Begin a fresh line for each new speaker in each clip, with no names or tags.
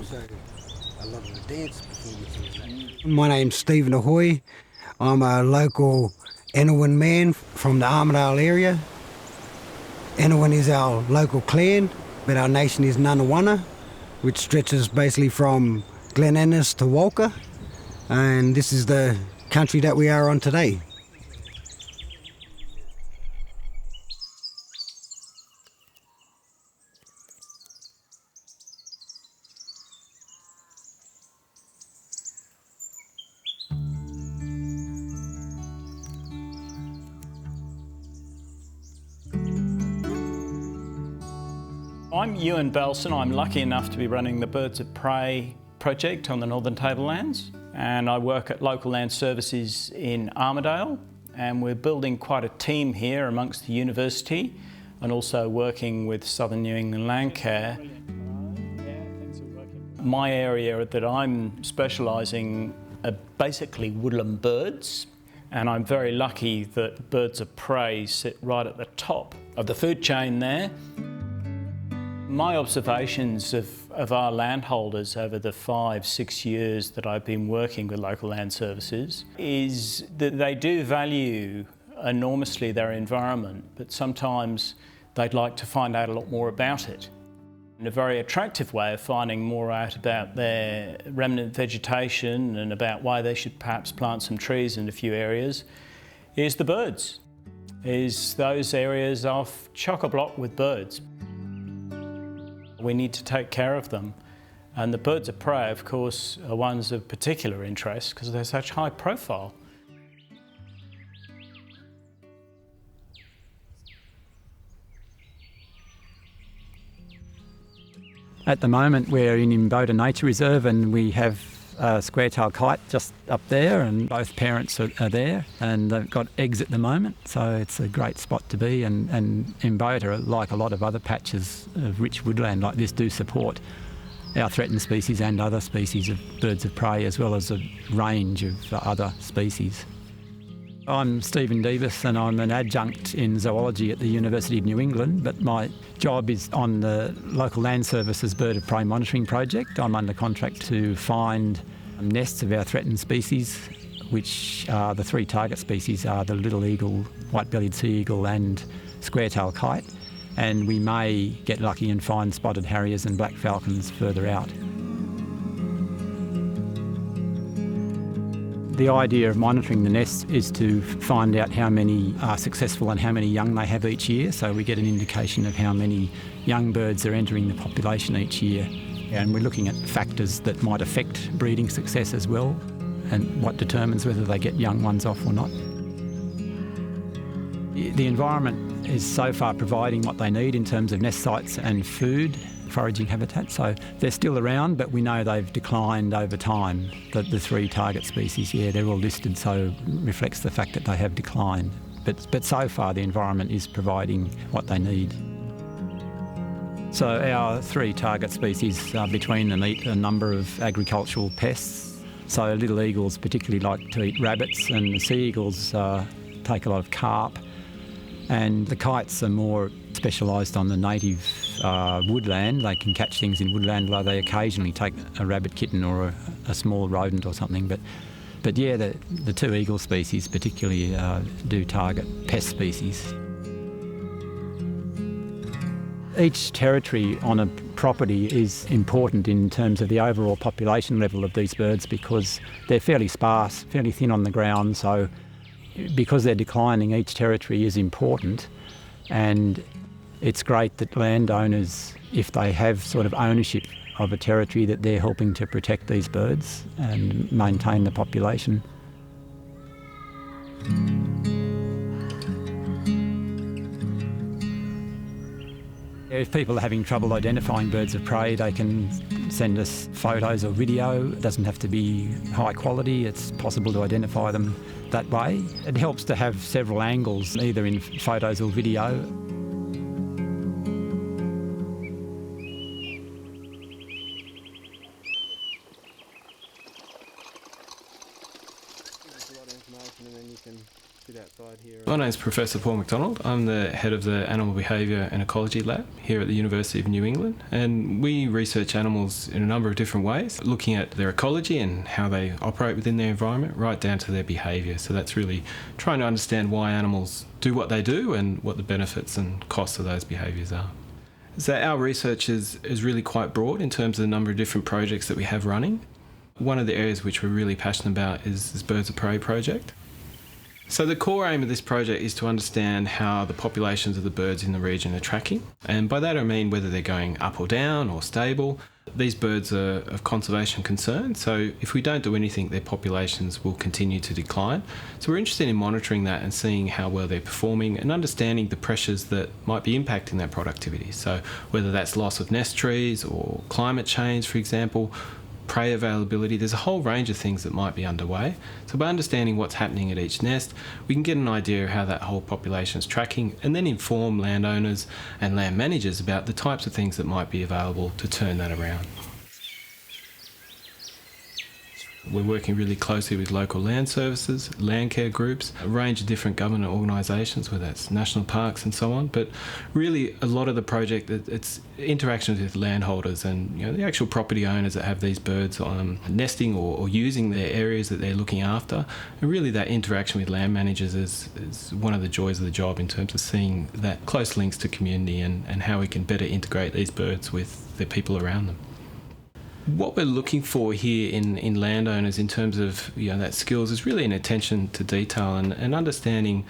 also a lot of the dance performances.
My name's Stephen Ahoy. I'm a local Inuit man from the Armidale area. Inuit is our local clan, but our nation is Ngunnawal, which stretches basically from Glen Innes to Walker, and this is the country that we are on today.
I'm Ewan Belson. I'm lucky enough to be running the Birds of Prey project on the Northern Tablelands, and I work at Local Land Services in Armidale, and we're building quite a team here amongst the university and also working with Southern New England Landcare. My area that I'm specialising are basically woodland birds, and I'm very lucky that Birds of Prey sit right at the top of the food chain there. My observations of our landholders over the 5-6 years that I've been working with Local Land Services is that they do value enormously their environment, but sometimes they'd like to find out a lot more about it. And a very attractive way of finding more out about their remnant vegetation and about why they should perhaps plant some trees in a few areas is the birds. Those areas are chock-a-block with birds. We need to take care of them. And the Birds of Prey, of course, are ones of particular interest because they're such high profile.
At the moment we're in Imboda Nature Reserve and we have a square-tailed kite just up there, and both parents are there and they've got eggs at the moment, so it's a great spot to be. And Imboda, like a lot of other patches of rich woodland like this, do support our threatened species and other species of birds of prey, as well as a range of other species. I'm Stephen Davis and I'm an adjunct in zoology at the University of New England, but my job is on the Local Land Services Bird of Prey Monitoring Project. I'm under contract to find nests of our threatened species, which are the 3 target species are the little eagle, white-bellied sea eagle and square-tailed kite, and we may get lucky and find spotted harriers and black falcons further out. The idea of monitoring the nests is to find out how many are successful and how many young they have each year, so we get an indication of how many young birds are entering the population each year. And we're looking at factors that might affect breeding success as well, and what determines whether they get young ones off or not. The environment is so far providing what they need in terms of nest sites and food, foraging habitat, so they're still around, but we know they've declined over time. The 3 target species, yeah, they're all listed, so reflects the fact that they have declined. But so far the environment is providing what they need. So our 3 target species between them eat a number of agricultural pests. So little eagles particularly like to eat rabbits, and the sea eagles take a lot of carp. And the kites are more specialised on the native woodland. They can catch things in woodland, though they occasionally take a rabbit kitten or a small rodent or something. But yeah, the 2 eagle species particularly do target pest species. Each territory on a property is important in terms of the overall population level of these birds, because they're fairly sparse, fairly thin on the ground, so because they're declining, each territory is important. And it's great that landowners, if they have sort of ownership of a territory, that they're helping to protect these birds and maintain the population. If people are having trouble identifying birds of prey, they can send us photos or video. It doesn't have to be high quality, it's possible to identify them that way. It helps to have several angles, either in photos or video.
There's a lot of information, and then you can
My name is Professor Paul McDonald. I'm the head of the Animal Behaviour and Ecology Lab here at the University of New England, and we research animals in a number of different ways, looking at their ecology and how they operate within their environment, right down to their behaviour. So that's really trying to understand why animals do what they do and what the benefits and costs of those behaviours are. So our research is really quite broad in terms of the number of different projects that we have running. One of the areas which we're really passionate about is this Birds of Prey project. So the core aim of this project is to understand how the populations of the birds in the region are tracking, and by that I mean whether they're going up or down or stable. These birds are of conservation concern, so if we don't do anything, their populations will continue to decline. So we're interested in monitoring that and seeing how well they're performing and understanding the pressures that might be impacting their productivity. So whether that's loss of nest trees or climate change, for example, prey availability, there's a whole range of things that might be underway. So by understanding what's happening at each nest, we can get an idea of how that whole population is tracking and then inform landowners and land managers about the types of things that might be available to turn that around. We're working really closely with local land services, land care groups, a range of different government organisations, whether that's national parks and so on. But really, a lot of the project, it's interactions with landholders and the actual property owners that have these birds nesting or using their areas that they're looking after. And really, that interaction with land managers is one of the joys of the job in terms of seeing that close links to community and how we can better integrate these birds with the people around them. What we're looking for here in landowners in terms of that skills is really an attention to detail and understanding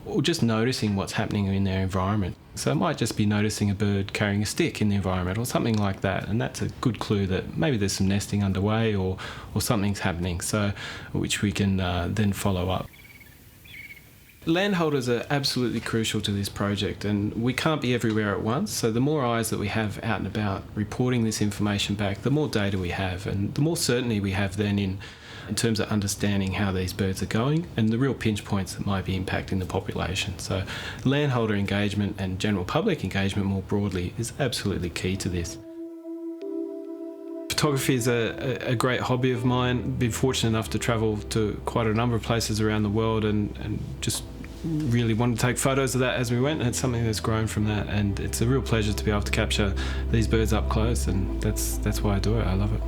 or just noticing what's happening in their environment. So it might just be noticing a bird carrying a stick in the environment or something like that, and that's a good clue that maybe there's some nesting underway or something's happening, so which we can then follow up. Landholders are absolutely crucial to this project, and we can't be everywhere at once, so the more eyes that we have out and about reporting this information back, the more data we have and the more certainty we have then in terms of understanding how these birds are going and the real pinch points that might be impacting the population. So landholder engagement and general public engagement more broadly is absolutely key to this. Photography is a great hobby of mine. Been fortunate enough to travel to quite a number of places around the world and just really wanted to take photos of that as we went, and it's something that's grown from that, and it's a real pleasure to be able to capture these birds up close, and that's why I do it. I love it.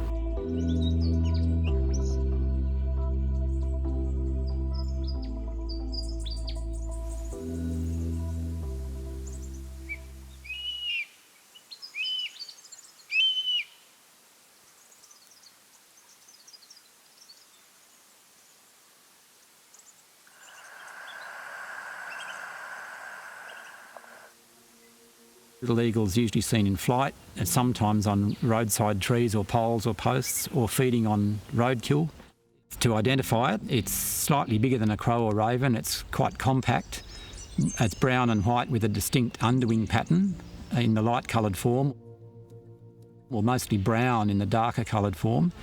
Little eagles usually seen in flight and sometimes on roadside trees or poles or posts or feeding on roadkill. To identify it, it's slightly bigger than a crow or raven. It's quite compact. It's brown and white with a distinct underwing pattern in the light coloured form, or mostly brown in the darker coloured form.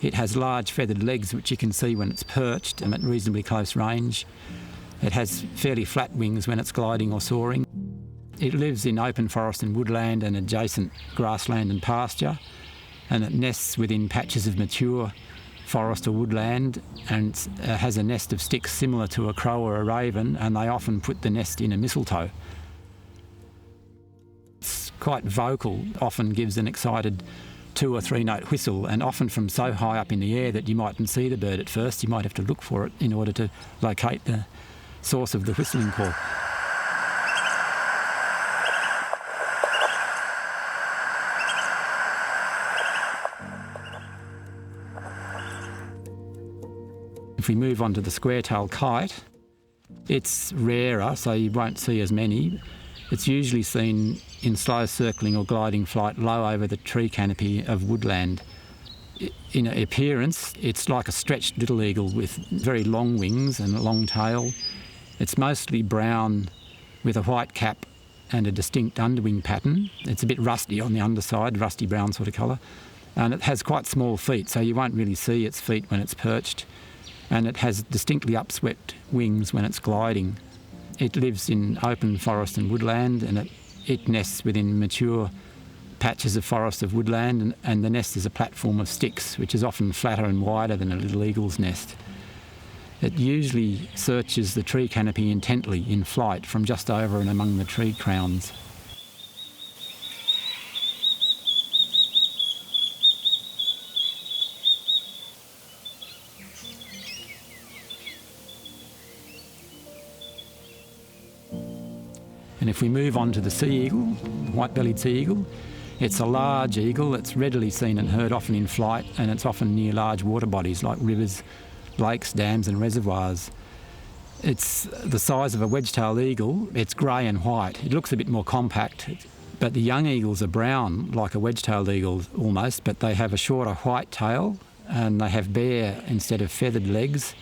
It has large feathered legs which you can see when it's perched and at reasonably close range. It has fairly flat wings when it's gliding or soaring. It lives in open forest and woodland and adjacent grassland and pasture, and it nests within patches of mature forest or woodland and has a nest of sticks similar to a crow or a raven, and they often put the nest in a mistletoe. It's quite vocal, often gives an excited 2 or 3 note whistle, and often from so high up in the air that you mightn't see the bird at first. You might have to look for it in order to locate the source of the whistling call. If we move on to the square-tailed kite, it's rarer, so you won't see as many. It's usually seen in slow circling or gliding flight low over the tree canopy of woodland. In appearance, it's like a stretched little eagle with very long wings and a long tail. It's mostly brown with a white cap and a distinct underwing pattern. It's a bit rusty on the underside, rusty brown sort of colour. And it has quite small feet, so you won't really see its feet when it's perched. And it has distinctly upswept wings when it's gliding. It lives in open forest and woodland, and it nests within mature patches of forest of woodland, and the nest is a platform of sticks, which is often flatter and wider than a little eagle's nest. It usually searches the tree canopy intently in flight from just over and among the tree crowns. And if we move on to the sea eagle, the white-bellied sea eagle, it's a large eagle. It's readily seen and heard often in flight, and it's often near large water bodies like rivers, lakes, dams and reservoirs. It's the size of a wedge-tailed eagle. It's grey and white. It looks a bit more compact, but the young eagles are brown, like a wedge-tailed eagle almost, but they have a shorter white tail, and they have bare instead of feathered legs,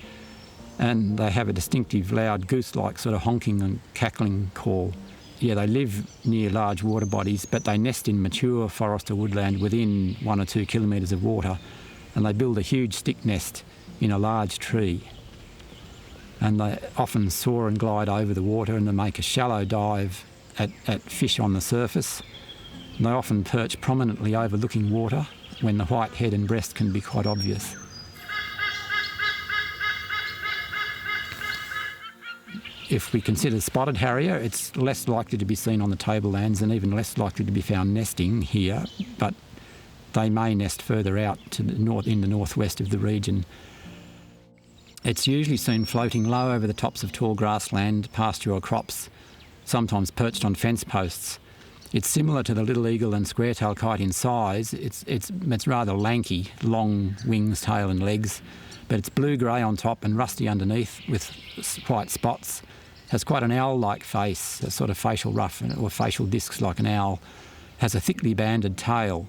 and they have a distinctive loud goose-like sort of honking and cackling call. Yeah, they live near large water bodies, but they nest in mature forest or woodland within 1 or 2 kilometres of water, and they build a huge stick nest in a large tree. And they often soar and glide over the water, and they make a shallow dive at fish on the surface. And they often perch prominently overlooking water when the white head and breast can be quite obvious. If we consider spotted harrier, it's less likely to be seen on the tablelands and even less likely to be found nesting here, but they may nest further out to the north, in the northwest of the region. It's usually seen floating low over the tops of tall grassland, pasture or crops, sometimes perched on fence posts. It's similar to the little eagle and square-tailed kite in size. It's rather lanky, long wings, tail and legs, but it's blue-grey on top and rusty underneath with white spots. Has quite an owl-like face, a sort of facial ruff or facial discs like an owl. Has a thickly banded tail,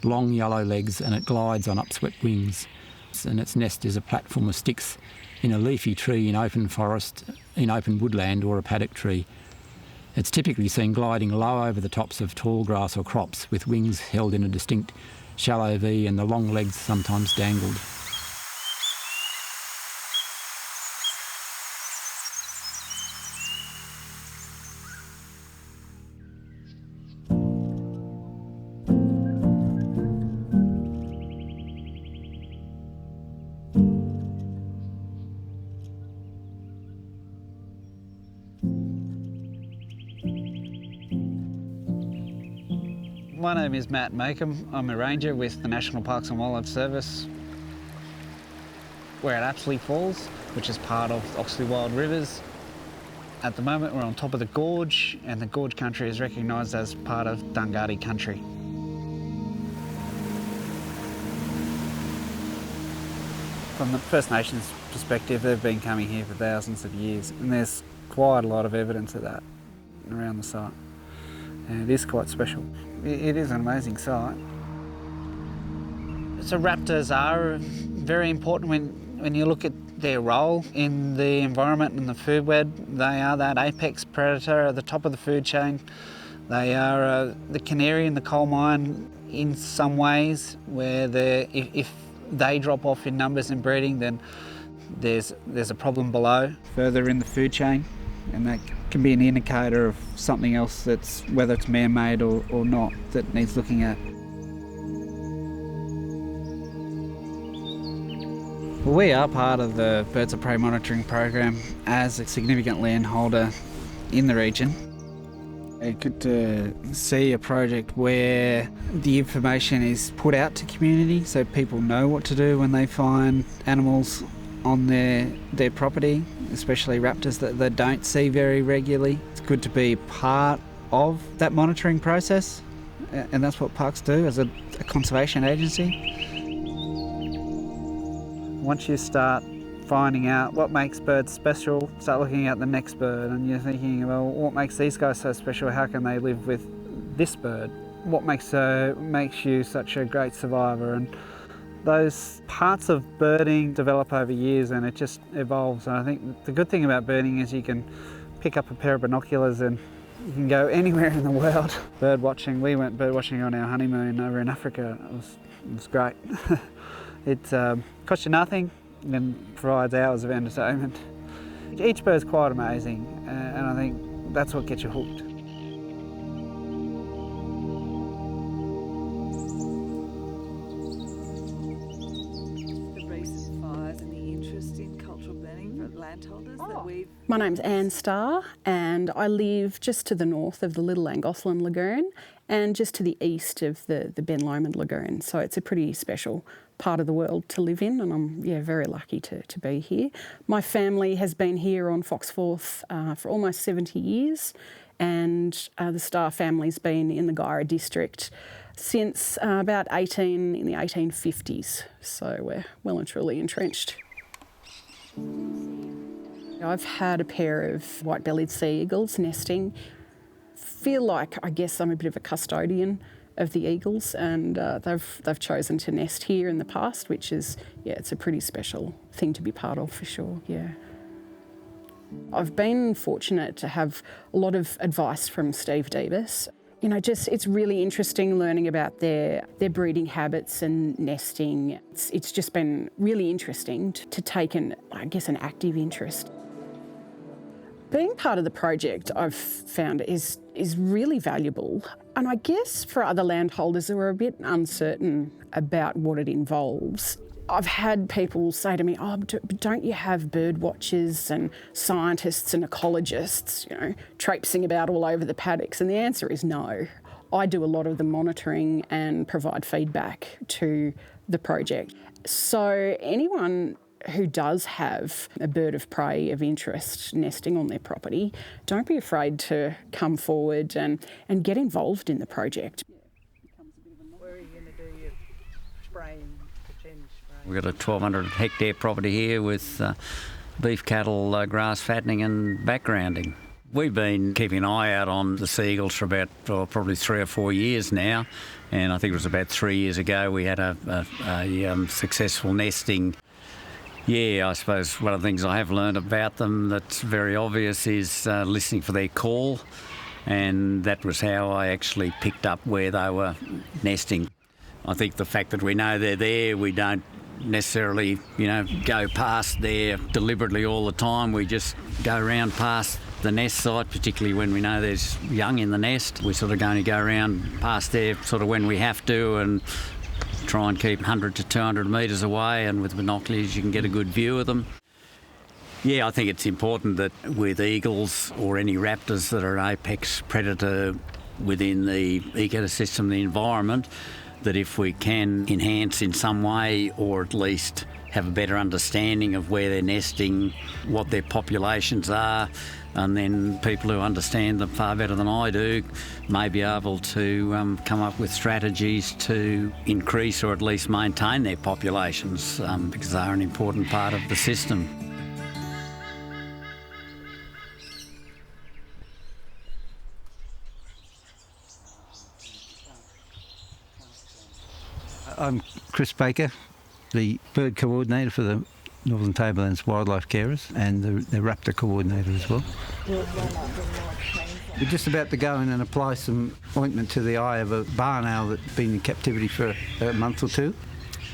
long yellow legs, and it glides on upswept wings. And its nest is a platform of sticks in a leafy tree in open forest, in open woodland or a paddock tree. It's typically seen gliding low over the tops of tall grass or crops with wings held in a distinct shallow V and the long legs sometimes dangled.
My name is Matt Makem. I'm a ranger with the National Parks and Wildlife Service. We're at Apsley Falls, which is part of Oxley Wild Rivers. At the moment we're on top of the gorge, and the gorge country is recognised as part of Dungari country. From the First Nations perspective, they've been coming here for thousands of years, and there's quite a lot of evidence of that around the site. And it is quite special. It is an amazing site. So raptors are very important when you look at their role in the environment and the food web. They are that apex predator at the top of the food chain. They are the canary in the coal mine in some ways, where if they drop off in numbers in breeding, then there's a problem below, further in the food chain, and that can be an indicator of something else that's, whether it's man-made or not, that needs looking at. Well, we are part of the Birds of Prey monitoring program as a significant landholder in the region. It's good to see a project where the information is put out to community so people know what to do when they find animals on their property, especially raptors that they don't see very regularly. It's good to be part of that monitoring process, and that's what parks do as a conservation agency. Once you start finding out what makes birds special, start looking at the next bird, and you're thinking, well, what makes these guys so special? How can they live with this bird? What makes you such a great survivor? And those parts of birding develop over years, and it just evolves. And I think the good thing about birding is you can pick up a pair of binoculars and you can go anywhere in the world. Bird watching, we went bird watching on our honeymoon over in Africa. It was great. It costs you nothing and provides hours of entertainment. Each bird's quite amazing, and I think that's what gets you hooked.
The recent fires and the interest in cultural blending landholders that we've...
My name's Anne Starr and I live just to the north of the Little Llangollen Lagoon and just to the east of the Ben Lomond Lagoon. So it's a pretty special part of the world to live in, and I'm very lucky to be here. My family has been here on Foxforth for almost 70 years, and the Starr family's been in the Guyra district since about in the 1850s. So we're well and truly entrenched. I've had a pair of white-bellied sea eagles nesting. Feel like, I guess, I'm a bit of a custodian of the eagles, and they've chosen to nest here in the past, which is, it's a pretty special thing to be part of for sure, yeah. I've been fortunate to have a lot of advice from Steve Davis. You know, it's really interesting learning about their breeding habits and nesting. It's just been really interesting to take an active interest. Being part of the project, I've found, is really valuable. And I guess for other landholders who are a bit uncertain about what it involves, I've had people say to me, don't you have bird watchers and scientists and ecologists, traipsing about all over the paddocks? And the answer is no. I do a lot of the monitoring and provide feedback to the project. So anyone who does have a bird of prey of interest nesting on their property, don't be afraid to come forward and get involved in the project.
Where are you going to do your spraying, pretend spraying?
We've got a 1,200 hectare property here with beef cattle, grass fattening and backgrounding. We've been keeping an eye out on the seagulls for about probably 3 or 4 years now, and I think it was about 3 years ago we had a successful nesting. Yeah, I suppose one of the things I have learned about them that's very obvious is listening for their call, and that was how I actually picked up where they were nesting. I think the fact that we know they're there, we don't necessarily, go past there deliberately all the time. We just go around past the nest site, particularly when we know there's young in the nest. We're sort of going to go around past there sort of when we have to and try and keep 100 to 200 metres away, and with binoculars you can get a good view of them. Yeah, I think it's important that with eagles or any raptors that are an apex predator within the ecosystem, the environment, that if we can enhance in some way, or at least have a better understanding of where they're nesting, what their populations are, and then people who understand them far better than I do may be able to come up with strategies to increase or at least maintain their populations, because they are an important part of the system.
I'm Chris Baker, the bird coordinator for the Northern Tablelands Wildlife Carers and the raptor coordinator as well. We're just about to go in and apply some ointment to the eye of a barn owl that's been in captivity for a month or two.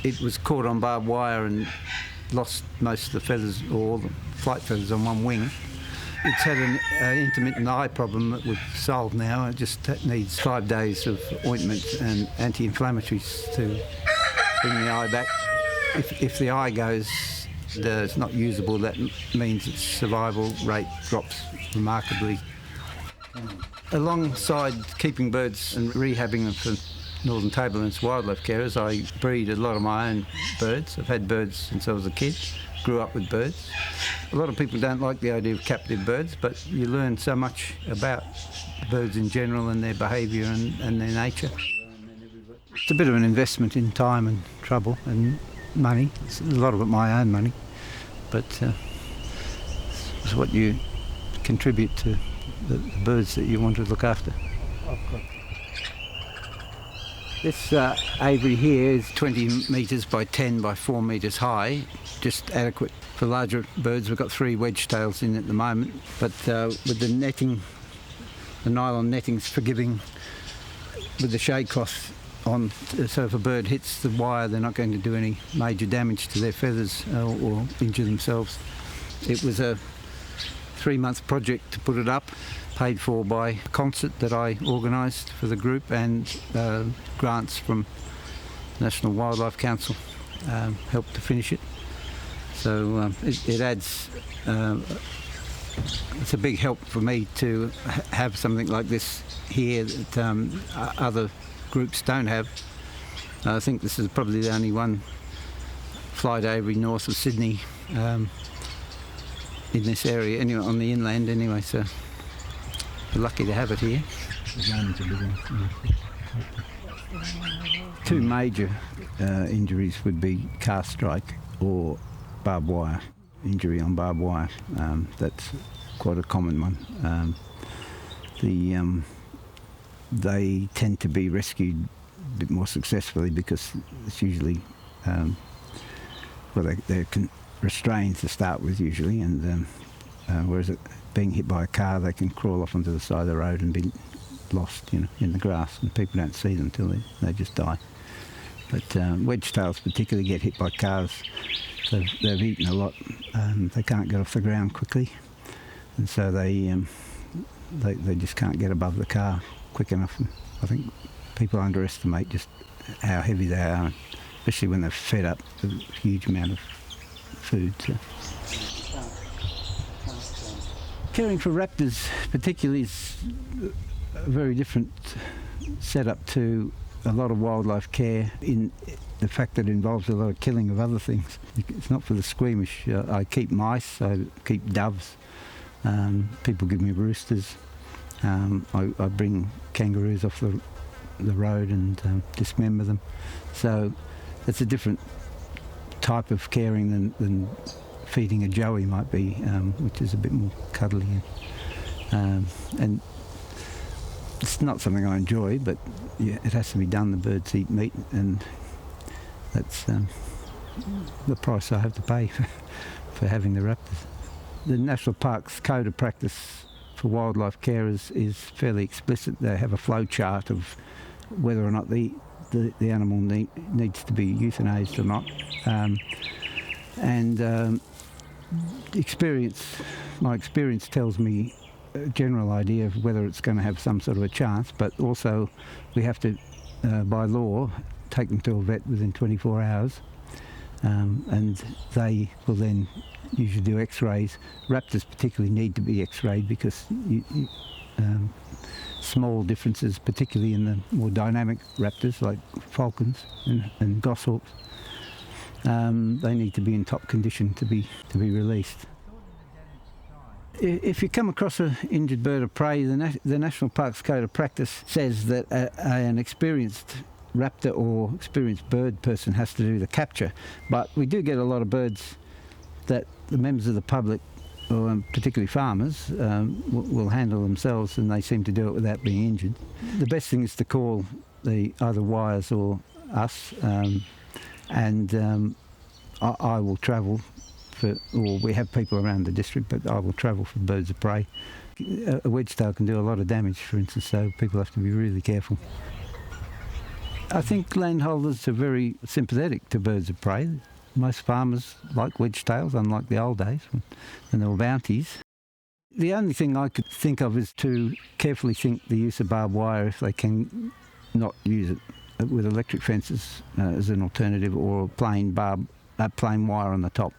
It was caught on barbed wire and lost most of the feathers, or all the flight feathers on one wing. It's had an intermittent eye problem that we've solved now. It just needs 5 days of ointment and anti-inflammatories to bring the eye back. If the eye goes, it's not usable, that means its survival rate drops remarkably. Alongside keeping birds and rehabbing them for Northern Tablelands Wildlife Carers, I breed a lot of my own birds. I've had birds since I was a kid, grew up with birds. A lot of people don't like the idea of captive birds, but you learn so much about birds in general and their behaviour and their nature. It's a bit of an investment in time and trouble and money. It's a lot of it my own money, but it's what you contribute to the birds that you want to look after. This aviary here is 20 metres by 10 by 4 metres high, just adequate for larger birds. We've got 3 wedge-tails in at the moment, but with the netting, the nylon netting's forgiving with the shade cloth on, so if a bird hits the wire they're not going to do any major damage to their feathers or injure themselves. It was a 3-month project to put it up, paid for by a concert that I organised for the group, and grants from National Wildlife Council helped to finish it. So it adds, it's a big help for me to have something like this here that other groups don't have. I think this is probably the only one flight aviary north of Sydney in this area, anyway, on the inland anyway, so we're lucky to have it here. Two major injuries would be cast strike or barbed wire, injury on barbed wire. That's quite a common one. They tend to be rescued a bit more successfully because it's usually, they're restrained to start with usually, and whereas being hit by a car, they can crawl off onto the side of the road and be lost, in the grass, and people don't see them until they just die. But wedge-tails particularly get hit by cars. So they've eaten a lot. They can't get off the ground quickly, and so they just can't get above the car quick enough. And I think people underestimate just how heavy they are, especially when they're fed up with a huge amount of food. So. Caring for raptors particularly is a very different setup to a lot of wildlife care in the fact that it involves a lot of killing of other things. It's not for the squeamish. I keep mice, I keep doves, people give me roosters. I bring kangaroos off the road and dismember them. So it's a different type of caring than feeding a joey might be, which is a bit more cuddly. And it's not something I enjoy, but yeah, it has to be done. The birds eat meat, and that's the price I have to pay for having the raptors. The National Park's code of practice for wildlife care is fairly explicit. They have a flow chart of whether or not the animal needs to be euthanized or not. My experience tells me a general idea of whether it's going to have some sort of a chance, but also we have to, by law, take them to a vet within 24 hours, and they will then usually do x-rays. Raptors particularly need to be x-rayed because small differences, particularly in the more dynamic raptors like falcons and goshawks, they need to be in top condition to be released. If you come across an injured bird of prey, the National Park's Code of Practice says that an experienced raptor or experienced bird person has to do the capture. But we do get a lot of birds that the members of the public, or particularly farmers, will handle themselves, and they seem to do it without being injured. The best thing is to call either wires or us, and I will travel or we have people around the district, but I will travel for birds of prey. A wedge-tail can do a lot of damage, for instance, so people have to be really careful. I think landholders are very sympathetic to birds of prey. Most farmers like wedge-tails, unlike the old days when there were bounties. The only thing I could think of is to carefully think the use of barbed wire if they can not use it, with electric fences as an alternative, or plain wire on the top.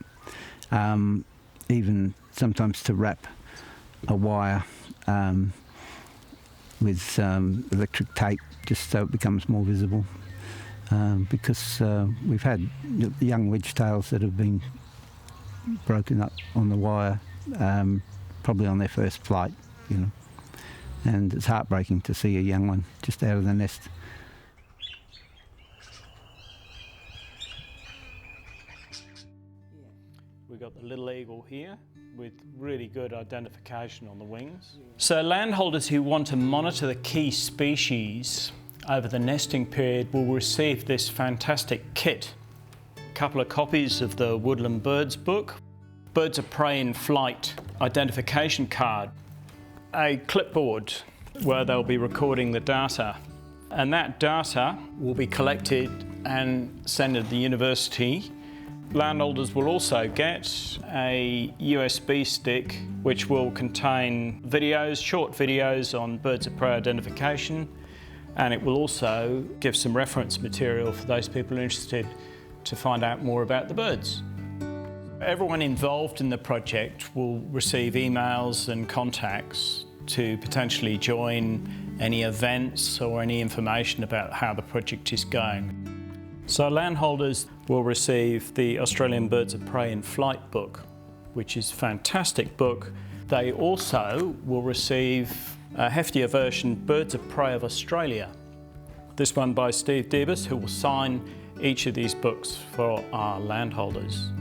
Even sometimes to wrap a wire with electric tape, just so it becomes more visible. Because we've had young wedge-tails that have been broken up on the wire, probably on their first flight, and it's heartbreaking to see a young one just out of the nest.
We've got the little eagle here with really good identification on the wings. So landholders who want to monitor the key species over the nesting period will receive this fantastic kit. A couple of copies of the Woodland Birds book, Birds of Prey in Flight identification card, a clipboard where they'll be recording the data, and that data will be collected and sent to the university. Landholders will also get a USB stick which will contain videos, short videos on birds of prey identification, and it will also give some reference material for those people interested to find out more about the birds. Everyone involved in the project will receive emails and contacts to potentially join any events or any information about how the project is going. So landholders will receive the Australian Birds of Prey in Flight book, which is a fantastic book. They also will receive a heftier version, Birds of Prey of Australia. This one by Steve Debus, who will sign each of these books for our landholders.